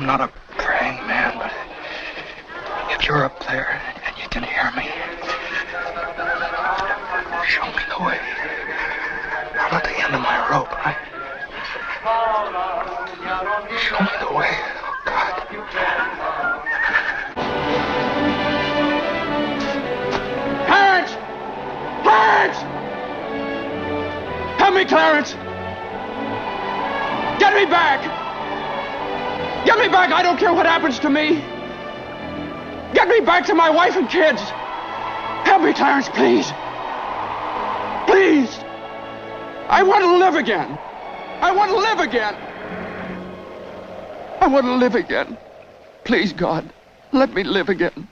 I'm not a praying man, but if you're up there and you can hear me, show me the way. I'm at the end of my rope. Show me the way. Oh, God. Clarence! Clarence! Help me, Clarence! Get me back! Get me back! I don't care what happens to me! Get me back to my wife and kids! Help me, Clarence, please! Please! I want to live again! I want to live again! I want to live again. Please, God, let me live again.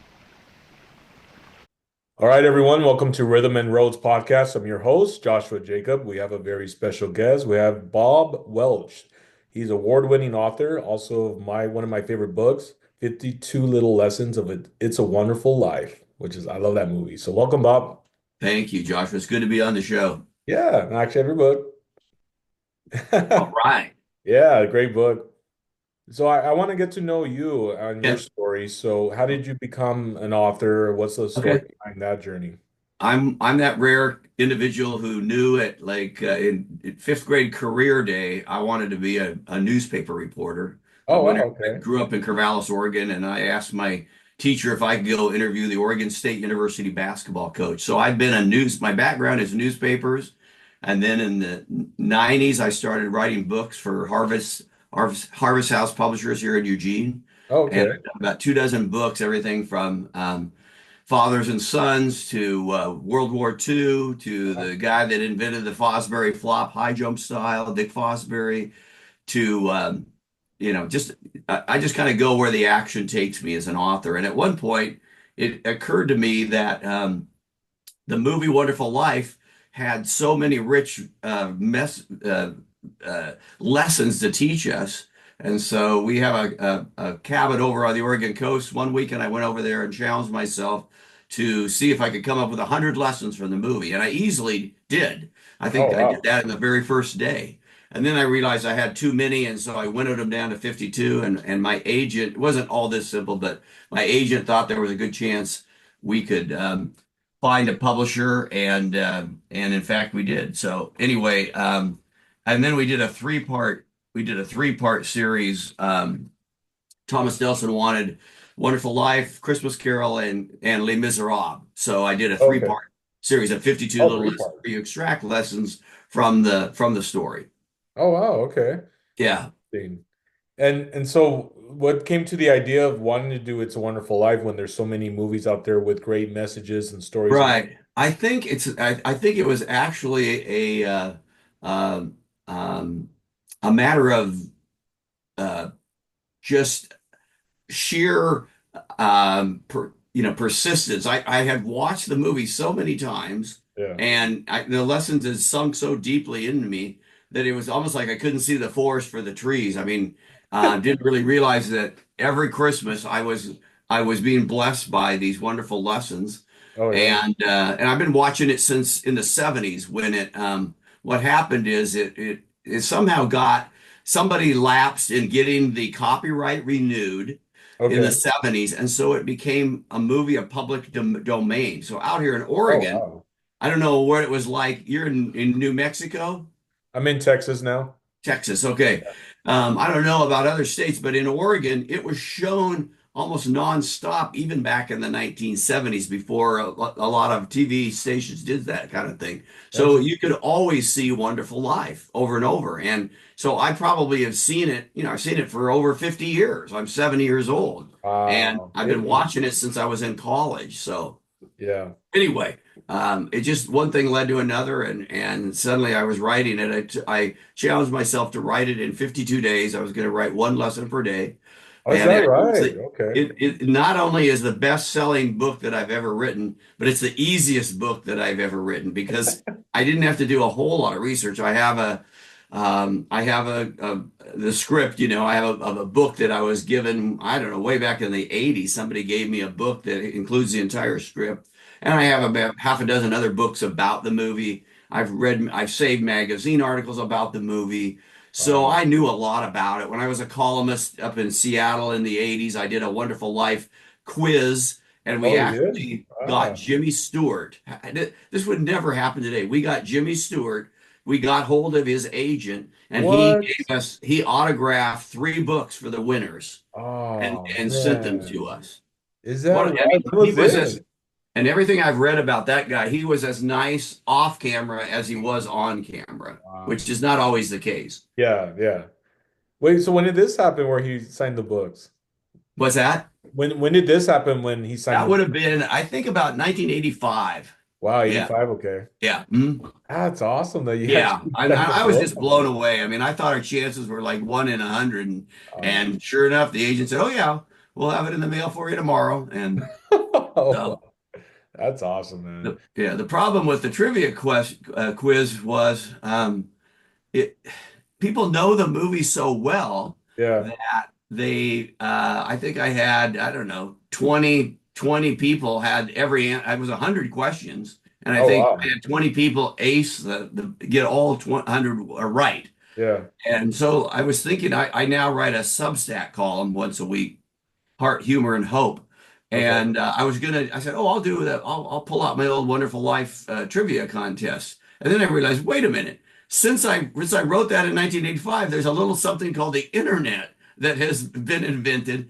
All right, everyone. Welcome to Rhythm and Roads podcast. I'm your host, Joshua Jacob. We have a very special guest. We have Bob Welch. He's an award-winning author, also of one of my favorite books, 52 Little Lessons of It's a Wonderful Life, I love that movie. So welcome, Bob. Thank you, Joshua. It's good to be on the show. Yeah, actually, every book. All right. Yeah, great book. So I want to get to know you and your Yeah. story. So how did you become an author? What's the story Okay. behind that journey? I'm that rare individual who knew at in fifth grade career day, I wanted to be a newspaper reporter. Oh, When wow, I okay. grew up in Corvallis, Oregon, and I asked my teacher if I could go interview the Oregon State University basketball coach. So I've been my background is newspapers. And then in the 90s, I started writing books for Harvest House Publishers here in Eugene. Oh, And okay. I've done about 24 books, everything from Fathers and Sons to World War II to the guy that invented the Fosbury flop high jump style, Dick Fosbury, to just I just kind of go where the action takes me as an author. And at one point, it occurred to me that the movie Wonderful Life had so many rich lessons to teach us. And so we have a cabin over on the Oregon coast. One weekend I went over there and challenged myself to see if I could come up with 100 lessons from the movie. And I easily did. I Oh, think I did wow. that in the very first day. And then I realized I had too many. And so I winnowed them down to 52. And my agent, it wasn't all this simple, but my agent thought there was a good chance we could find a publisher. And in fact, we did. So anyway, and then we did a three-part series. Thomas Nelson wanted Wonderful Life, Christmas Carol, and Les Miserables. So I did a Okay. three-part series of 52 Oh, little three lessons parts. where you extract lessons from the story. Oh, wow. Okay. Yeah, Interesting. And so what came to the idea of wanting to do It's a Wonderful Life when there's so many movies out there with great messages and stories about right. I think it was actually uh, um, a matter of just sheer persistence. I had watched the movie so many times, yeah. and the lessons had sunk so deeply into me that it was almost like I couldn't see the forest for the trees. I mean, didn't really realize that every Christmas I was being blessed by these wonderful lessons, Oh, yeah. and I've been watching it since in the 70s when what happened is it somehow got somebody lapsed in getting the copyright renewed in the Okay. 70s, and so it became a movie of public domain. So out here in Oh, Oregon, wow. I don't know what it was like. You're in New Mexico, I'm in Texas now. Texas. Okay. I don't know about other states, but in Oregon, it was shown almost nonstop, even back in the 1970s before a lot of TV stations did that kind of thing. So That's you could always see Wonderful Life over and over. And so I probably have seen it, I've seen it for over 50 years. I'm 70 years old and wow. I've been 50. watching it since I was in college. So Yeah. anyway, it just one thing led to another, and suddenly I was writing it. I challenged myself to write it in 52 days. I was going to write one lesson per day, Oh, is and that it, right? Okay. it not only is the best-selling book that I've ever written, but it's the easiest book that I've ever written because I didn't have to do a whole lot of research. I have the script. I have a book that I was given. I don't know, way back in the 80s. Somebody gave me a book that includes the entire script. And I have about half a dozen other books about the movie. I've saved magazine articles about the movie. So I knew a lot about it. When I was a columnist up in Seattle in the 80s, I did a Wonderful Life quiz, and we Oh, you did? actually got Ah, Jimmy Stewart. This would never happen today. We got Jimmy Stewart. We got hold of his agent, and what? he autographed 3 books for the winners Oh and sent them to man. us. Is that What I right? mean, When was this? and everything I've read about that guy, he was as nice off camera as he was on camera, Wow. which is not always the case. Yeah, yeah. Wait, so when did this happen where he signed the books? What's that? When did this happen when he signed That the would have been, I think, about 1985. Wow, Yeah, 85, okay. yeah, That's awesome that you yeah. actually I, signed the I was book. just blown away. I mean, I thought our chances were like 1 in 100, Uh, and sure enough, the agent said, "Oh yeah, we'll have it in the mail for you tomorrow." And oh, so, that's awesome, man. the problem with the trivia quiz was it people know the movie so well Yeah. that I think I had, I don't know, 20 people had I was 100 questions, and I Oh, think I wow. had 20 people ace get all 100 right. Yeah. And so I was thinking, I now write a Substack column once a week, Heart, Humor, and Hope. Okay. And I said, oh, I'll do that. I'll pull out my old Wonderful Life trivia contest. And then I realized, wait a minute. Since I wrote that in 1985, there's a little something called the internet that has been invented.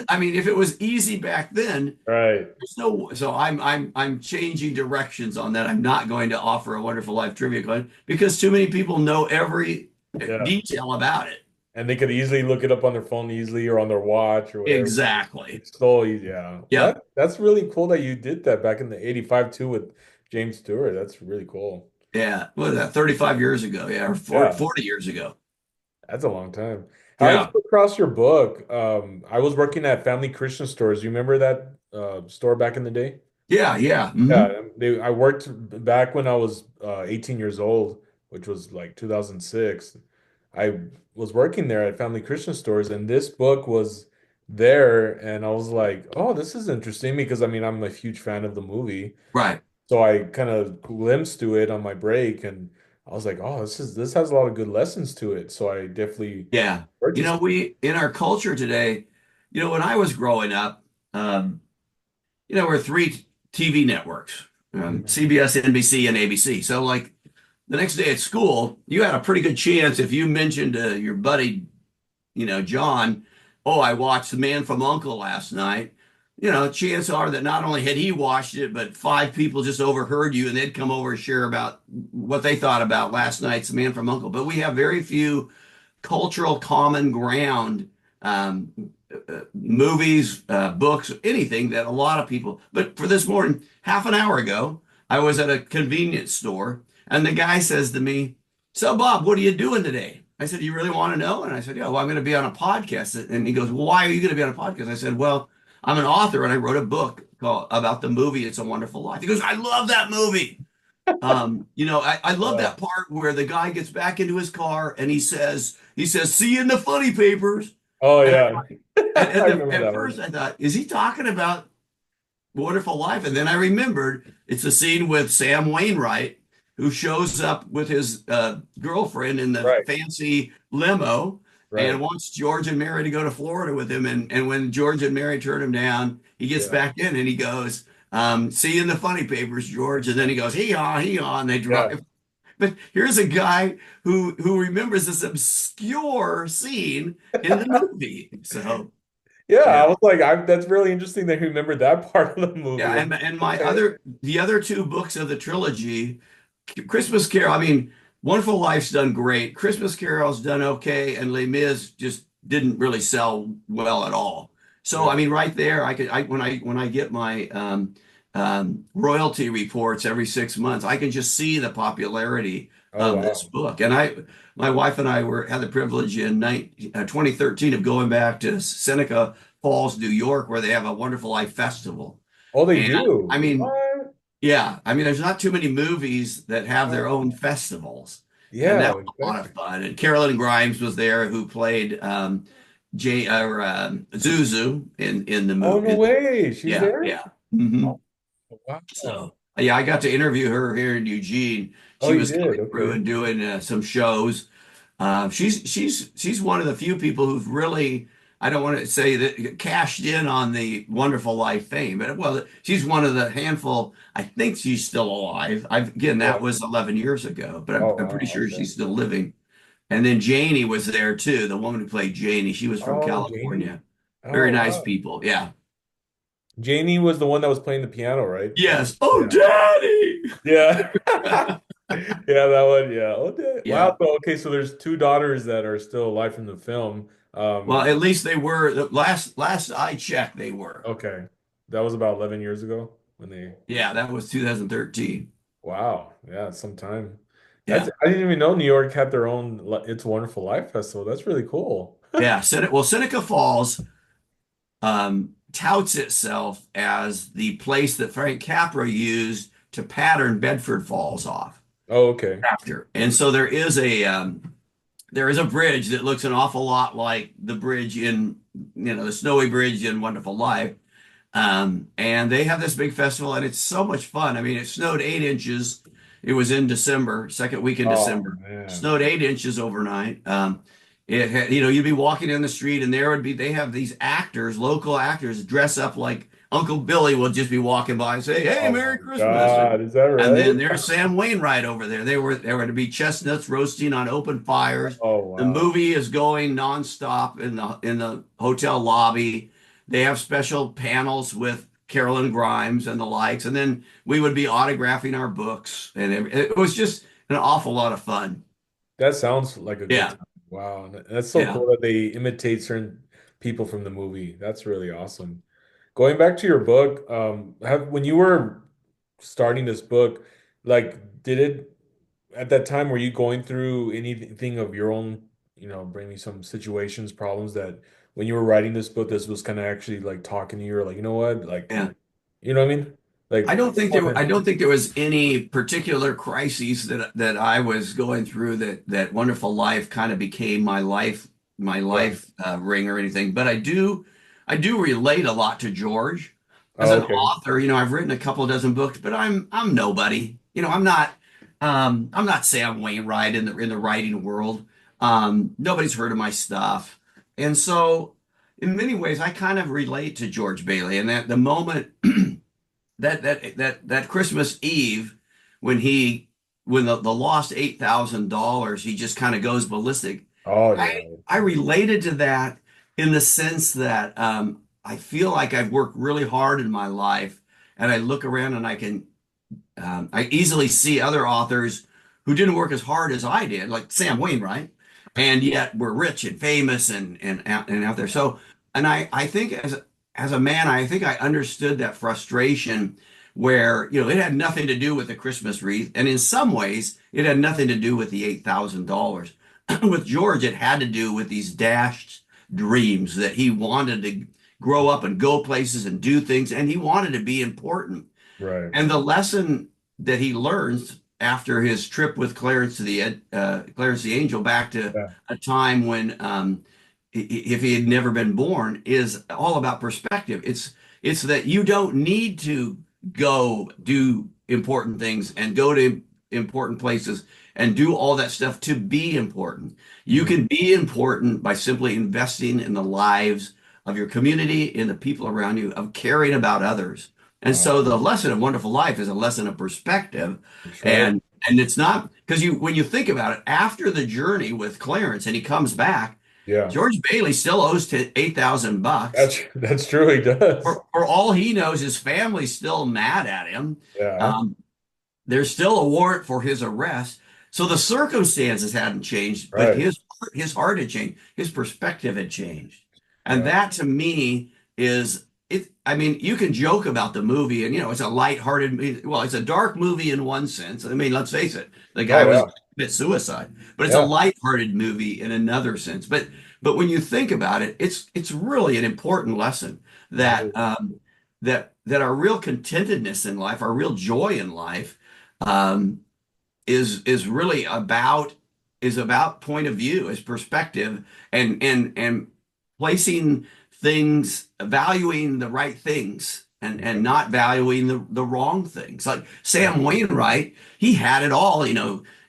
I mean, if it was easy back then, Right. there's no. So I'm changing directions on that. I'm not going to offer a Wonderful Life trivia contest because too many people know every Yeah. detail about it. And they could easily look it up on their phone easily or on their watch or whatever. Exactly. It's so easy. Yeah. Yeah. That's really cool that you did that back in the 85 too with James Stewart. That's really cool. Yeah. What was that? 35 years ago. Yeah. Or Yeah. 40 years ago. That's a long time. How did you Yeah. come across your book? I was working at Family Christian Stores. You remember that store back in the day? Yeah. Yeah. Yeah, I worked back when I was 18 years old, which was like 2006. I was working there at Family Christian Stores, and this book was there, and I was like, "Oh, this is interesting," because I mean, I'm a huge fan of the movie, Right. so I kind of glimpsed to it on my break, and I was like, "Oh, this has a lot of good lessons to it," so I definitely Yeah. purchased. In our culture today, when I was growing up, we're 3 TV networks, Mhm. CBS, NBC, and ABC. So, like, the next day at school, you had a pretty good chance if you mentioned to your buddy, John, oh, I watched The Man from Uncle last night. Chances are that not only had he watched it, but 5 people just overheard you and they'd come over and share about what they thought about last night's Man from Uncle. But we have very few cultural common ground, movies, books, anything that a lot of people. But for this morning, half an hour ago, I was at a convenience store and the guy says to me, "So, Bob, what are you doing today?" I said, "You really want to know?" And I said, "Yeah, well, I'm going to be on a podcast." And he goes, "Well, why are you going to be on a podcast?" I said, "Well, I'm an author and I wrote a book about the movie It's a Wonderful Life." He goes, "I love that movie." I love Uh, that part where the guy gets back into his car and he says, "See you in the funny papers." oh And yeah, I remember at that first one. I thought, is he talking about Wonderful Life? And then I remembered it's a scene with Sam Wainwright, who shows up with his girlfriend in the Right, fancy limo and right, wants George and Mary to go to Florida with him. And when George and Mary turn him down, he gets yeah, back in and he goes, "See you in the funny papers, George." And then he goes, "Hee haw, hee haw," and they yeah. drive. But here's a guy who remembers this obscure scene in the movie. So Yeah, I yeah. was like, that's really interesting that you remembered that part of the movie. Yeah, I'm and like, okay. the other 2 books of the trilogy, Christmas Carol. I mean, Wonderful Life's done great. Christmas Carol's done okay, and Les Mis just didn't really sell well at all. So Yeah. I mean, right there, when I get my royalty reports every 6 months, I can just see the popularity Oh of this wow. book. And my wife and I had the privilege in 2013 of going back to Seneca Falls, New York, where they have a Wonderful Life festival. Oh, they And I do. mean, What? yeah, I mean, there's not too many movies that have their own festivals, and that Yeah, was a lot of exactly. fun. And Carolyn Grimes was there, who played Zuzu in the Oh no movie. way. She's Yeah, there? yeah. hmm Oh wow. So yeah, I got to interview her here in Eugene. Oh, She you was did. coming through Okay. and doing some shows. She's one of the few people who've really, I don't want to say that cashed in on the Wonderful Life fame, but well, she's one of the handful. I think she's still alive. Again, Yeah. that was 11 years ago, but Oh I'm pretty wow. sure Okay. she's still living. And then Janie was there too, the woman who played Janie. She was from Oh, Janie. California. Very Oh nice wow. people. Yeah. Janie was the one that was playing the piano, right? Yes. Oh, Yeah. Daddy. Yeah. Yeah, that one. Yeah. Okay. Yeah. Wow. So, okay, so there's two daughters that are still alive from the film. Well, at least they were. The last I checked, they were. Okay. That was about 11 years ago when they Yeah, that was 2013. wow. Yeah, some time. That's Yeah. I didn't even know New York had their own It's a Wonderful Life festival. That's really cool. Yeah. Seneca Falls touts itself as the place that Frank Capra used to pattern Bedford Falls off Oh, okay. after. And so there is a bridge that looks an awful lot like the bridge in, the Snowy Bridge in Wonderful Life. And they have this big festival, and it's so much fun. I mean, it snowed 8 inches. It was in December, second week in Oh December. man. Snowed 8 inches overnight. You'd be walking in the street, and they have these actors, local actors, dress up like Uncle Billy will just be walking by and say, "Hey, Oh my Merry Christmas!" God. Is that And right? then there's Sam Wainwright over there. There were to be chestnuts roasting on open fires. Oh The wow. movie is going nonstop in the hotel lobby. They have special panels with Carolyn Grimes and the likes, and then we would be autographing our books, and it was just an awful lot of fun. That sounds like a good Yeah, time. Wow. That's so yeah, cool that they imitate certain people from the movie. That's really awesome. Going back to your book, when you were starting this book, like, did it at that time, were you going through anything of your own, bringing some situations, problems that when you were writing this book, this was kind of actually like talking to you, or like, you know what, like, yeah. you know what I mean? Like, I don't think there was any particular crises that I was going through that Wonderful Life kind of became my yeah. life ring or anything. But I do relate a lot to George as Oh, an okay. author. I've written a couple dozen books, but I'm nobody. I'm not Sam Wainwright in the writing world. Nobody's heard of my stuff, and so in many ways I kind of relate to George Bailey, and that the moment that Christmas Eve when the lost $8,000, he just kind of goes ballistic. Oh, I yeah. I related to that in the sense that I feel like I've worked really hard in my life, and I look around and I easily see other authors who didn't work as hard as I did, like Sam Wainwright, and yet were rich and famous and out there. So, and I think as a man, I think I understood that frustration where, it had nothing to do with the Christmas wreath, and in some ways, it had nothing to do with the $8,000. With George, it had to do with these dashed dreams that he wanted to grow up and go places and do things, and he wanted to be important. Right. And the lesson that he learns after his trip with Clarence the Angel back to Yeah. a time when if he had never been born is all about perspective. It's that you don't need to go do important things and go to important places and do all that stuff to be important. You Mhm. can be important by simply investing in the lives of your community, in the people around you, of caring about others. And Wow. so the lesson of Wonderful Life is a lesson of perspective. That's right. And it's not because when you think about it, after the journey with Clarence and he comes back, Yeah. George Bailey still owes to $8,000. That's true. He does. For all he knows, his family's still mad at him. Yeah. Um, there's still a warrant for his arrest. So the circumstances hadn't changed, but Right. his heart had changed. His perspective had changed. And Yeah. that to me is it. I mean, you can joke about the movie and it's a lighthearted, well, it's a dark movie in one sense. I mean, let's face it, the guy Oh was yeah. commit suicide, but it's a Yeah. lighthearted movie in another sense. But when you think about it, it's really an important lesson It that is. that our real contentedness in life, our real joy in life, um, is really about point of view, is perspective, and placing things, valuing the right things and not valuing the wrong things. Like Sam Wainwright, he had it all,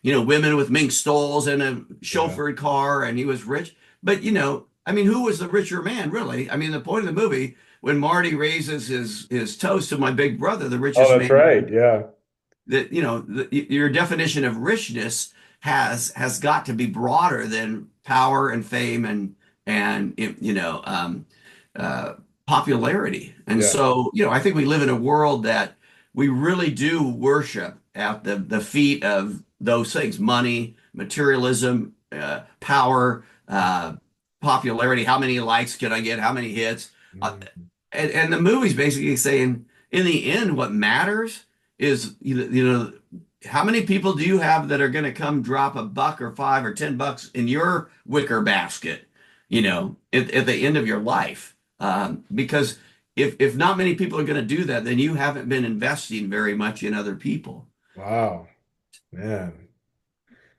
women with mink stoles and a Yeah. chauffeured car, and he was rich. But I mean, who was the richer man, really? I mean, the point of the movie, when Marty raises his toast to my big brother, the Oh, richest that's man, right. Yeah. that your definition of richness has got to be broader than power and fame and uh, popularity. And Yeah. so I think we live in a world that we really do worship at the feet of those things: money, materialism, power, popularity. How many likes can I get? How many hits? Uh, Mm. and the movie's basically saying, in the end, what matters is how many people do you have that are going to come drop a buck or $5 or $10 in your wicker basket, at the end of your life? Because if not many people are going to do that, then you haven't been investing very much in other people. Wow, man.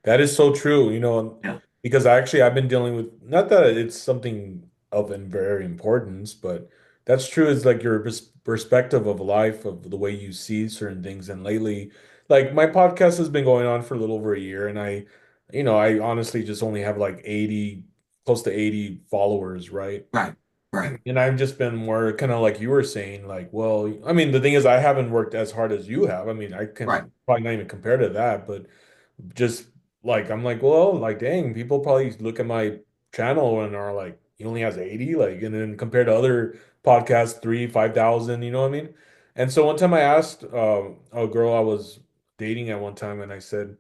That is so true, Yeah, because I've been dealing with, not that it's something of very importance, but that's true. Is like your perspective of life, of the way you see certain things. And lately, like my podcast has been going on for a little over a year, and I honestly just only have like 80, close to 80 followers, right? right, right, And I've just been more kind of like you were saying, like, well, I mean, the thing is, I haven't worked as hard as you have. I mean, I right, can probably not even compare to that, but just like I'm like, well, like dang, people probably look at my channel and are like, he only has 80, like, and then compared to other podcasts, 5,000, you know what I mean? And so one time I asked a girl I was dating at one time, and I said,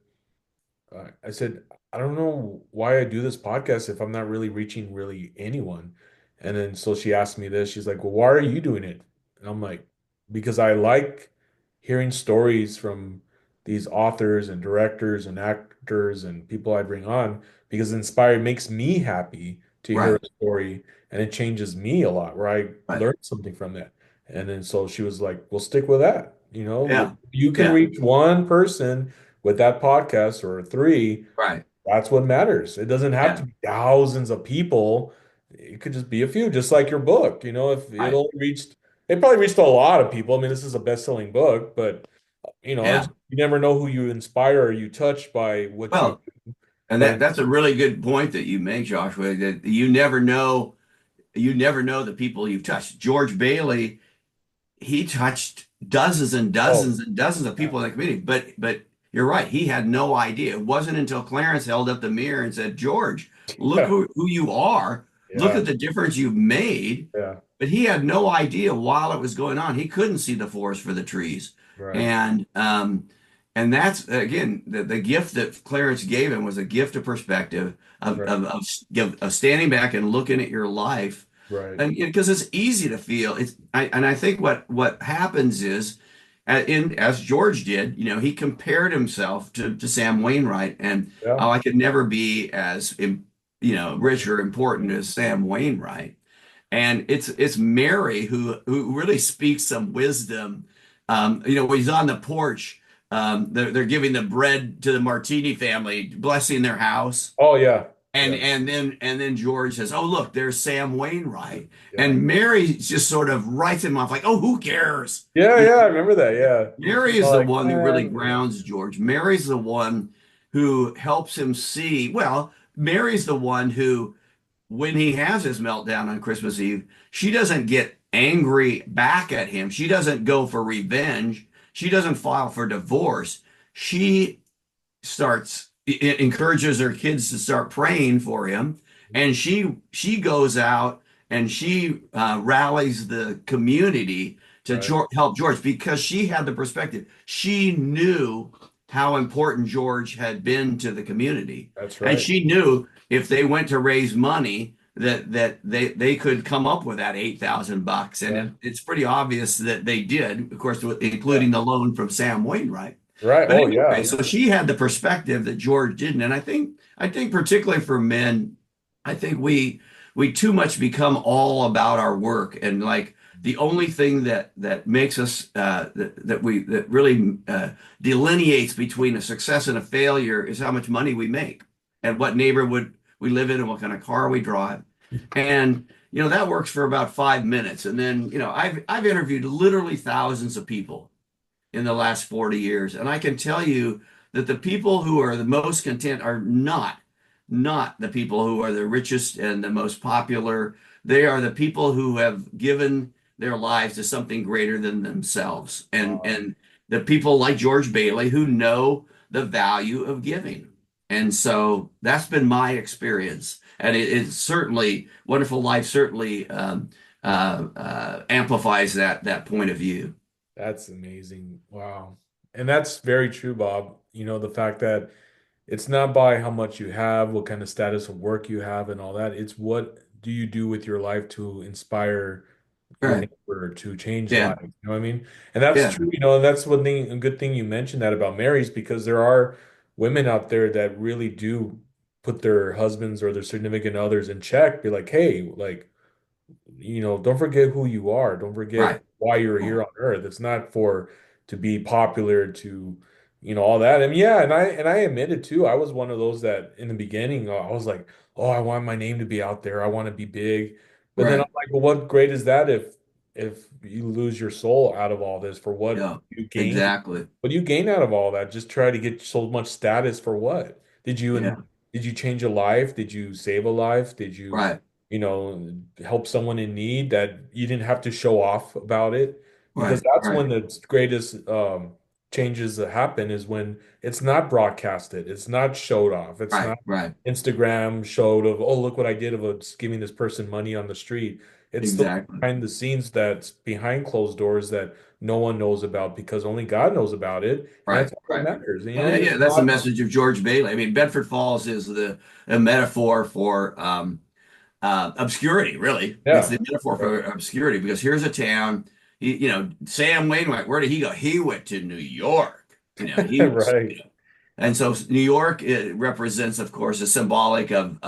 I don't know why I do this podcast if I'm not really reaching really anyone. And then so she asked me this. She's like, well, why are you doing it? And I'm like, because I like hearing stories from these authors and directors and actors and people I bring on, because it makes me happy to hear right, a story, and it changes me a lot where I right. learn something from it. And then so she was like, well, stick with that. Yeah, You can yeah, reach one person with that podcast, or three. right, That's what matters. It doesn't have yeah, to be thousands of people. It could just be a few, just like your book. If right, it probably reached a lot of people. I mean, this is a best-selling book, but yeah. you never know who you inspire or you touch by what you Well, and but that's a really good point that you make, Joshua, that you never know the people you've touched. George Bailey, he touched dozens and oh dozens and dozens of yeah. people in the community, but you're right, he had no idea. It wasn't until Clarence held up the mirror and said, George, look Yeah. who you are, look Yeah. at the difference you've made. Yeah. But he had no idea while it was going on. He couldn't see the forest for the trees. Right. And that's again the gift that Clarence gave him was a gift of perspective, of Right. of, of standing back and looking at your life. Right. And because it's easy to feel and I think what happens is, as George did, he compared himself to Sam Wainwright, and Yeah. I could never be as rich or important as Sam Wainwright. And it's Mary who really speaks some wisdom. When he's on the porch, they're giving the bread to the Martini family, blessing their house. Oh yeah. And Yeah. and then George says, "Oh, look, there's Sam Wainwright." Yeah. And Mary just sort of writes him off like, "Oh, who cares?" Yeah. Yeah. I remember that. Yeah. Mary She's is all the like, one who really man. Yeah. grounds George. Mary's the one who helps him see. Well, Mary's the one who, when he has his meltdown on Christmas Eve, she doesn't get angry back at him. She doesn't go for revenge. She doesn't file for divorce. She encourages her kids to start praying for him, and she goes out and she rallies the community to Right. help George, because she had the perspective. She knew how important George had been to the community, That's and right. she knew if they went to raise money that they could come up with that $8,000, and Yeah. it's pretty obvious that they did, of course, Yeah. including the loan from Sam Wainwright. Right. But Oh anyway, yeah. so she had the perspective that George didn't, and I think particularly for men, I think we too much become all about our work, and like the only thing that makes us that really delineates between a success and a failure is how much money we make, and what neighborhood we live in, and what kind of car we drive. And that works for about 5 minutes. And then, I've interviewed literally thousands of people in the last 40 years. And I can tell you that the people who are the most content are not the people who are the richest and the most popular. They are the people who have given their lives to something greater than themselves. And the people like George Bailey who know the value of giving. And so that's been my experience. And it's certainly Wonderful Life certainly amplifies that point of view. That's amazing. Wow. And that's very true, Bob. The fact that it's not by how much you have, what kind of status of work you have, and all that. It's what do you do with your life to inspire your Right. neighbor, to change Yeah. lives. You know what I mean? And that's Yeah. true, and that's one thing, a good thing you mentioned that about marriage, because there are women out there that really do put their husbands or their significant others in check, be like, hey, like, don't forget who you are. Don't Right. forget why you're Right. here on earth. It's not for to be popular, to, all that. I mean, yeah, and I admit it too. I was one of those that in the beginning, I was like, oh, I want my name to be out there. I want to be big. But then I'm Right. like, well, what great is that if you lose your soul out of all this for what Yeah. you gain? Exactly. What do you gain out of all that? Just try to get so much status for what? Yeah. Did you change a life? Did you save a life? Did you Right. help someone in need that you didn't have to show off about it? Because Right. that's Right. when the greatest changes that happen is when it's not broadcasted, it's not showed off, it's Right. not Right. Instagram showed of, oh, look what I did of giving this person money on the street. It's still Exactly. behind the scenes that's behind closed doors that no one knows about because only God knows about it, and Right. that's all that Right. matters. And yeah, It's that's the not. message of George Bailey. I mean, Bedford Falls is the a metaphor for obscurity, really. It's Yeah, the metaphor right, for obscurity because here's a town, Sam Wainwright, where did he go? He went to New York. He was, right, and so New York it represents, of course, a symbolic of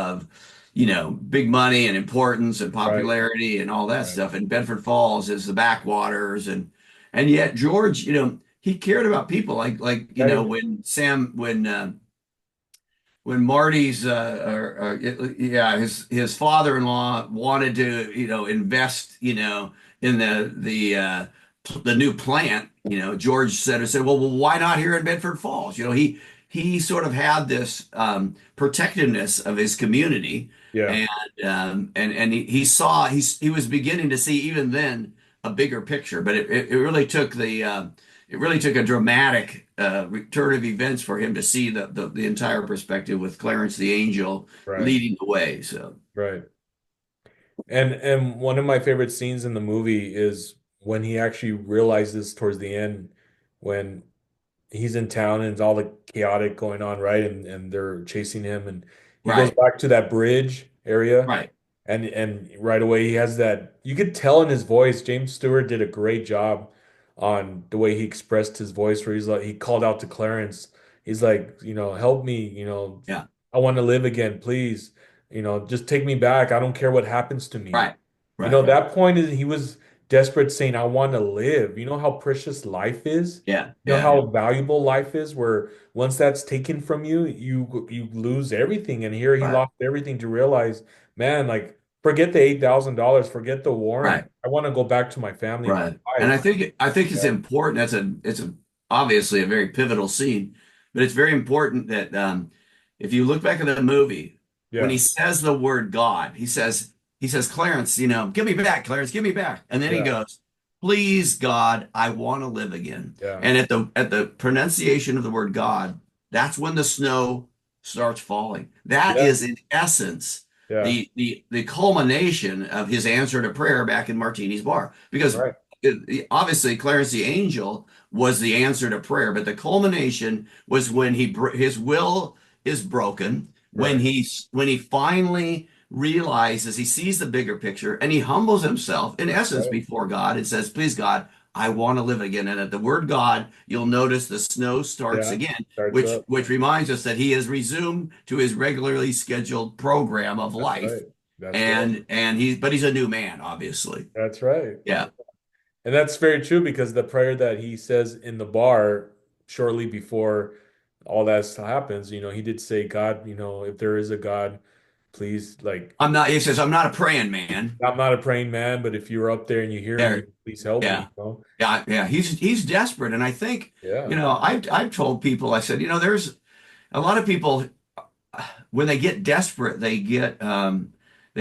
big money and importance and right, popularity and all that right. stuff. And Bedford Falls is the backwaters, and yet George, he cared about people like Yeah, when Marty's yeah, his father-in-law wanted to invest in the new plant, George said, well, why not here in Bedford Falls? He sort of had this protectiveness of his community, yeah, and he was beginning to see even then a bigger picture, but it really took it really took a dramatic turn of events for him to see the entire perspective with Clarence the Angel right, leading the way. So, right. And one of my favorite scenes in the movie is when he actually realizes towards the end when he's in town and it's all the chaotic going on, right? And they're chasing him and he goes right, back to that bridge area right, and right away he has that you could tell in his voice. James Stewart did a great job on the way he expressed his voice where he's like he called out to Clarence. He's like, help me, yeah, I want to live again, please. Just take me back. I don't care what happens to me. right, right, That point is he was desperate saying, I want to live. You know how precious life is? yeah, You know yeah, how valuable life is, where once that's taken from you, you lose everything. And here he right, lost everything to realize, man, like forget the $8,000, forget the warrant. right. I want to go back to my family and my Right. And I wife. think I think it's Yeah. important. It's obviously a very pivotal scene, but it's very important that if you look back at the movie, when he Yeah. says the word God, he says, Clarence, give me back, Clarence, give me back. And then he Yeah. goes, please, God, I want to live again. Yeah. And at the pronunciation of the word God, that's when the snow starts falling. That Yeah. is in essence Yeah. the culmination of his answer to prayer back in Martini's bar. Because Right. obviously Clarence the Angel was the answer to prayer, but the culmination was when his will is broken, when Right. he finally realizes he sees the bigger picture and he humbles himself in essence Right. before God and says, please, God, I want to live again. And at the word God, you'll notice the snow starts Yeah. again, Starts which up. which reminds us that he has resumed to his regularly scheduled program of That's life. right. That's right. But he's a new man, obviously. That's right. Yeah. And that's very true because the prayer that he says in the bar shortly before all that happens, he did say, God, if there is a God, please, like, I'm not, he says, I'm not a praying man. I'm not a praying man, but if you're up there and you hear me, There, please help me, yeah. you know? Yeah, yeah. He's desperate. And I think, Yeah. I've told people, I said, there's a lot of people when they get desperate, they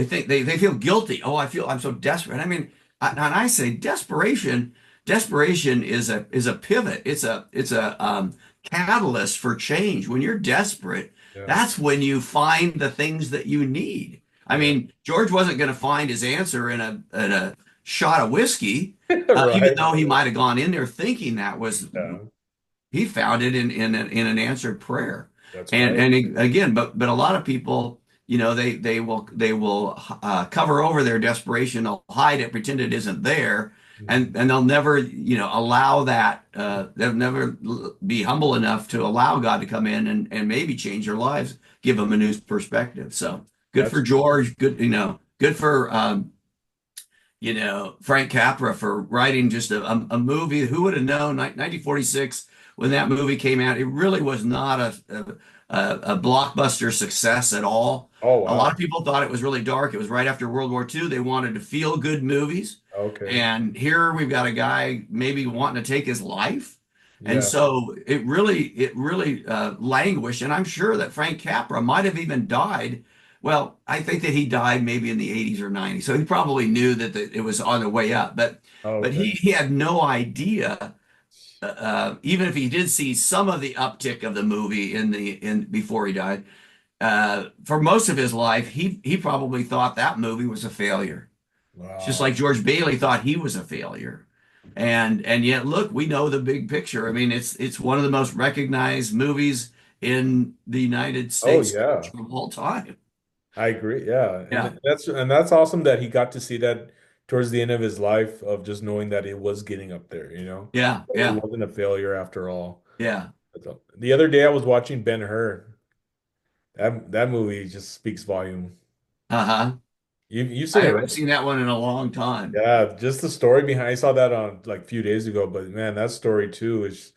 think they feel guilty. Oh, I'm so desperate. I mean, and I say desperation is a pivot. It's a catalyst for change. When you're desperate, Yeah. that's when you find the things that you need. I Yeah. mean, George wasn't going to find his answer in a shot of whiskey, even Right. though he might have gone in there thinking that was Yeah. he found it in an answered prayer. That's And right. again, but a lot of people, they will cover over their desperation. They'll hide it, pretend it isn't there, Mhm. and they'll never, allow that. They'll never be humble enough to allow God to come in and maybe change their lives, give them a new perspective. So good That's for George. Good, good for Frank Capra for writing just a movie. Who would have known 1946 when that movie came out? It really was not a blockbuster success at all. Oh A lot wow. of people thought it was really dark. It was right after World War II. They wanted to feel good movies. Okay. And here we've got a guy maybe wanting to take his life. And Yeah. so it really languished. And I'm sure that Frank Capra might have even died. Well, I think that he died maybe in the 80s or 90s. So he probably knew that it was on the way up. But Okay. he had no idea, even if he did see some of the uptick of the movie in before he died, for most of his life, he probably thought that movie was a failure. It's just Wow. like George Bailey thought he was a failure. And yet, look, we know the big picture. I mean, it's one of the most recognized movies in the United Oh States yeah. of all time. I agree. Yeah. Yeah, And that's awesome that he got to see that towards the end of his life of just knowing that it was getting up there, you know? yeah, That it yeah, wasn't a failure after all. yeah. The other day I was watching Ben-Hur. That movie just speaks volume. Uh-huh. You've I seen it, right? haven't seen that one in a long time. Yeah, just the story behind. I saw that on like a few days ago, but man, that story too is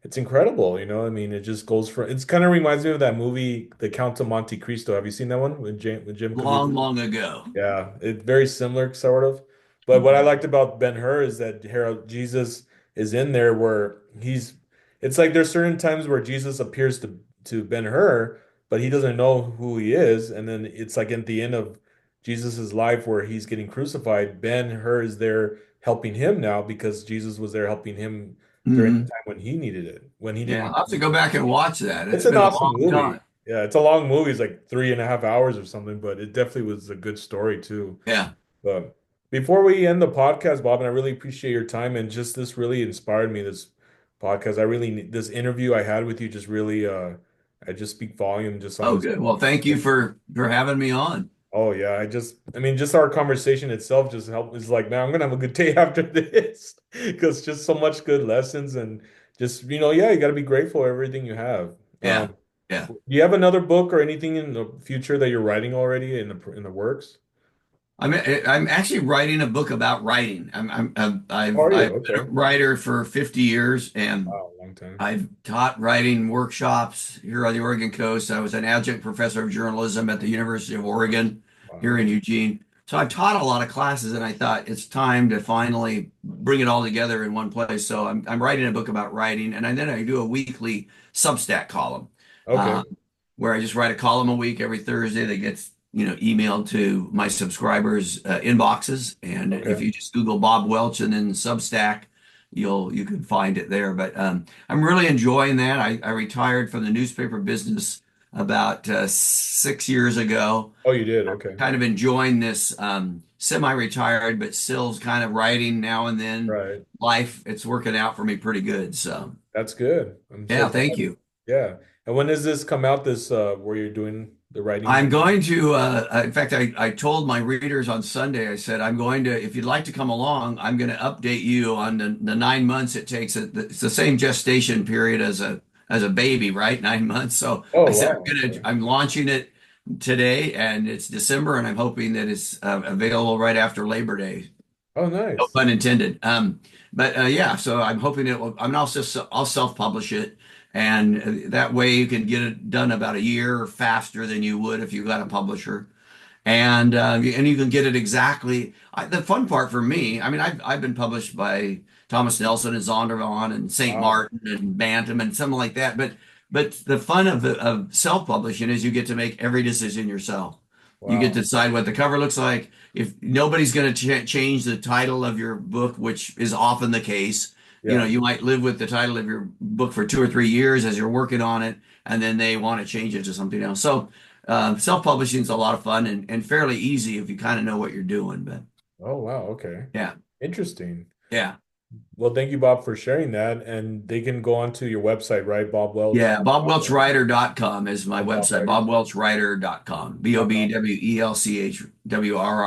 it's incredible. You know, I mean, it just goes from. It's kind of reminds me of that movie, The Count of Monte Cristo. Have you seen that one with Jim Long, Caviezel? long ago. Yeah, it's very similar, sort of. But what I liked about Ben-Hur is that Harold Jesus is in there where he's. It's like there's certain times where Jesus appears to Ben-Hur, but he doesn't know who he is, and then it's like at the end of Jesus's life where he's getting crucified, Ben-Hur is there helping him now because Jesus was there helping him during the Hmm. time when he needed it, when he Yeah, didn't. I'll have to go back and watch that. It's It's an been a awesome long time. movie. Yeah, it's a long movie. It's like 3.5 hours or something, but it definitely was a good story too. Yeah. But before we end the podcast, Bob, and I really appreciate your time and just this really inspired me, this podcast. I really this interview I had with you just really I just speak volume just on Oh, this. good. Well, thank you for having me on. Oh yeah, I mean just our conversation itself just helped is like, man, I'm gonna have a good day after this because just so much good lessons and just yeah, you got to be grateful for everything you have. Yeah. Yeah. Do you have another book or anything in the future that you're writing already in the works? I'm actually writing a book about writing. How are you? I've been a Okay. writer for 50 years, and Wow, long time. I've taught writing workshops here on the Oregon coast. I was an adjunct professor of journalism at the University of Oregon here Wow. in Eugene. So I've taught a lot of classes, and I thought it's time to finally bring it all together in one place. So I'm writing a book about writing, and then I do a weekly Substack column, Okay. uh, where I just write a column a week every Thursday that gets emailed to my subscribers' inboxes. And if Okay. you just Google Bob Welch and then Substack, you can find it there. But I'm really enjoying that. I retired from the newspaper business about 6 years ago. Oh, you did. Okay. Kind of enjoying this semi-retired, but still kind of writing now and then. Right. Life, it's working out for me pretty good. So That's good. I'm so yeah, thank glad. you. Yeah. And when does this come out? This where you're doing the writing I'm again? going to, in fact, I told my readers on Sunday, I said, I'm going to, if you'd like to come along, I'm going to update you on the 9 months it takes. It's the same gestation period as a baby, right? 9 months. So I Oh, said, wow. Okay. I'm launching it today, and it's December, and I'm hoping that it's available right after Labor Day. Oh, No nice. pun intended. But yeah, so I'm hoping it will. I'm also I'll self-publish it, and that way you can get it done about a year faster than you would if you got a publisher. and you can get it exactly. The fun part for me, I mean, I've been published by Thomas Nelson and Zondervan and St. Wow. Martin and Bantam and something like that. But the fun of self-publishing is you get to make every decision yourself. You get Wow. to decide what the cover looks like. If nobody's going to change the title of your book, which is often the case, Yeah. you might live with the title of your book for 2 or 3 years as you're working on it, and then they want to change it to something else. So self-publishing is a lot of fun and fairly easy if you kind of know what you're doing. But Oh, wow. Okay. yeah, Interesting. yeah, Well, thank you, Bob, for sharing that. And they can go onto your website, right? Bob Welch. yeah. BobWelchWriter.com is my Oh, Bob website. Writer. BobWelchWriter.com.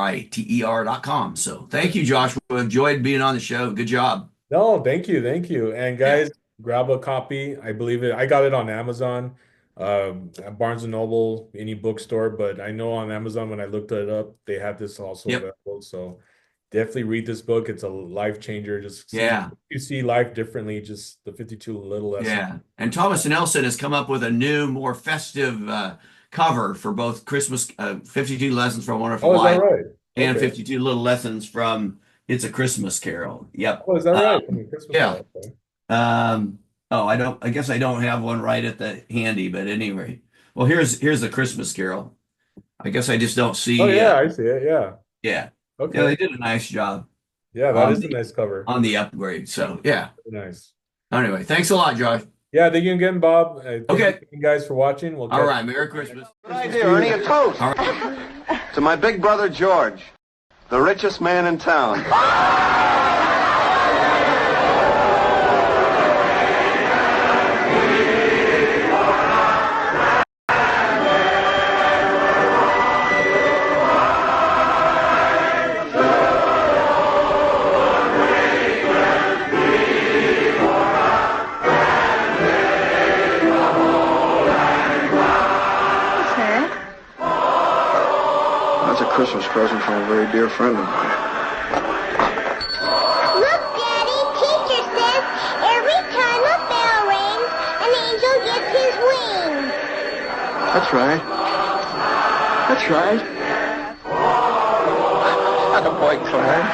BobWelchWriter.com. So thank you, Joshua. Enjoyed being on the show. Good job. No, thank you, thank you. And Yeah. guys, grab a copy. I believe it. I got it on Amazon, at Barnes and Noble, any bookstore. But I know on Amazon when I looked it up, they have this also Yep. available. So definitely read this book. It's a life changer. Just Yeah. you see life differently. Just the 52 little lessons. Yeah. And Thomas Nelson has come up with a new, more festive cover for both Christmas 52 Lessons from a Wonderful Oh, is Life that right? and Okay. 52 Little Lessons from It's a Christmas Carol. Yep. Oh, is that right? I mean, Christmas Yeah. Carol, okay. I guess I don't have one right at the handy, but anyway. Well, here's the Christmas Carol. I guess I just don't see. Oh yeah, I see it. Yeah. Yeah. Yeah, Okay. they did a nice job Yeah, that on is a nice cover. on the upgrade. So yeah. Very nice. Anyway, thanks a lot, Josh. Yeah, thank you again, Bob. Thank Okay. you guys for watching. We'll All catch right. Merry Christmas. Good idea, Ernie. A toast. All right. To my big brother George, the richest man in town. That's a Christmas present from a very dear friend of mine. Look, Daddy, teacher says every time a bell rings, an angel gets his wings. That's right. That's right. Attaboy, Clyde.